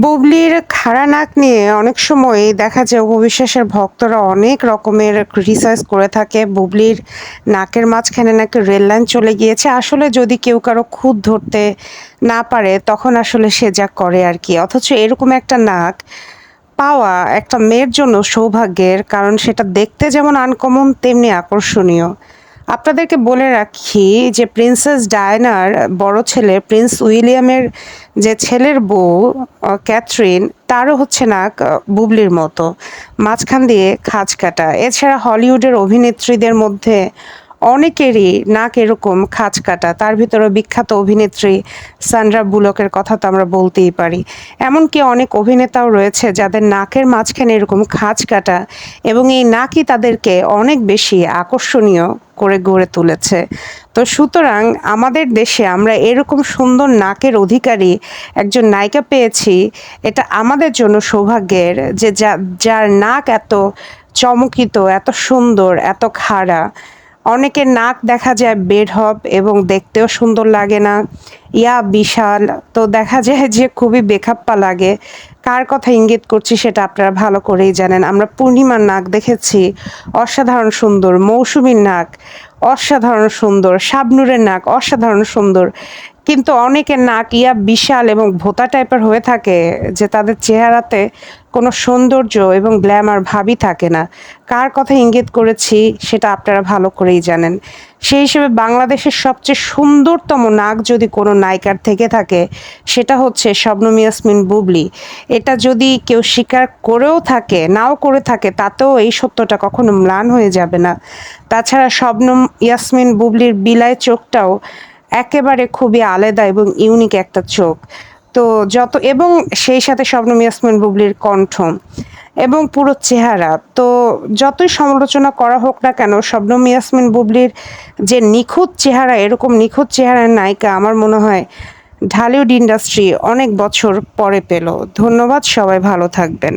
বুবলির খাড়া নাক নিয়ে অনেক সময় দেখা যায় অপবিশ্বাসের ভক্তরা অনেক রকমের ক্রিটিসাইজ করে থাকে। বুবলির নাকের মাঝখানে নাকি রেল লাইন চলে গিয়েছে। আসলে যদি কেউ কারো খুঁত ধরতে না পারে তখন আসলে সে যা করে আরকি। অথচ এরকম একটা নাক পাওয়া একটা মেয়ের জন্য সৌভাগ্যের। কারণ সেটা দেখতে যেমন আনকমন তেমনি আকর্ষণীয়। আপনাদেরকে বলে রাখি যে প্রিন্সেস ডায়ানার বড় ছেলে প্রিন্স উইলিয়ামের যে ছেলের বউ ক্যাথরিন তারও হচ্ছে নাক বুবলির মতো মাঝখান দিয়ে খাঁজ কাটা। এছাড়া হলিউডের অভিনেত্রীদের মধ্যে অনেকেরই নাক এরকম খাঁজ কাটা। তার ভিতরে বিখ্যাত অভিনেত্রী সান্ড্রা বুলকের কথা তো আমরা বলতেই পারি। এমনকি অনেক অভিনেতাও রয়েছে যাদের নাকের মাঝখানে এরকম খাঁজ কাটা এবং এই নাকই তাদেরকে অনেক বেশি আকর্ষণীয় করে গড়ে তুলেছে। তো সুতরাং আমাদের দেশে আমরা এরকম সুন্দর নাকের অধিকারী একজন নায়িকা পেয়েছি। এটা আমাদের জন্য সৌভাগ্যের যে যার নাক এত চমকিত, এত সুন্দর, এত খাড়া। অনেকের নাক দেখা যায় বেঢপ এবং দেখতেও সুন্দর লাগে না। বিশাল। তো দেখা যায় যে খুবই বেখাপ্পা লাগে। কার কথা ইঙ্গিত করছি সেটা আপনারা ভালো করেই জানেন। আমরা পূর্ণিমার নাক দেখেছি, অসাধারণ সুন্দর। মৌসুমীর নাক অসাধারণ সুন্দর। শাবনূরের নাক অসাধারণ সুন্দর। কিন্তু অনেকের নাক বিশাল এবং ভোঁতা টাইপের হয়ে থাকে যে তাদের চেহারাতে কোনো সৌন্দর্য এবং গ্ল্যামার ভাবই থাকে না। কার কথা ইঙ্গিত করেছি সেটা আপনারা ভালো করেই জানেন। সেই হিসেবে বাংলাদেশের সবচেয়ে সুন্দরতম নাক যদি কোনো নায়িকার থেকে থাকে সেটা হচ্ছে শবনম ইয়াসমিন বুবলী। এটা যদি কেউ স্বীকার করেও থাকে, নাও করে থাকে, তাতেও এই সত্যটা কখনো ম্লান হয়ে যাবে না। তাছাড়া শবনম ইয়াসমিন বুবলীর বিলাই চোখটাও একেবারে খুবই আলাদা এবং ইউনিক একটা চোখ। তো এবং সেই সাথে শবনম ইয়াসমিন বুবলীর কণ্ঠ এবং পুরো চেহারা। তো যতই সমালোচনা করা হোক না কেন, শবনম ইয়াসমিন বুবলীর যে নিখুঁত চেহারা, এরকম নিখুঁত চেহারার নায়িকা আমার মনে হয় ঢালিউড ইন্ডাস্ট্রি অনেক বছর পরে পেল। ধন্যবাদ, সবাই ভালো থাকবেন।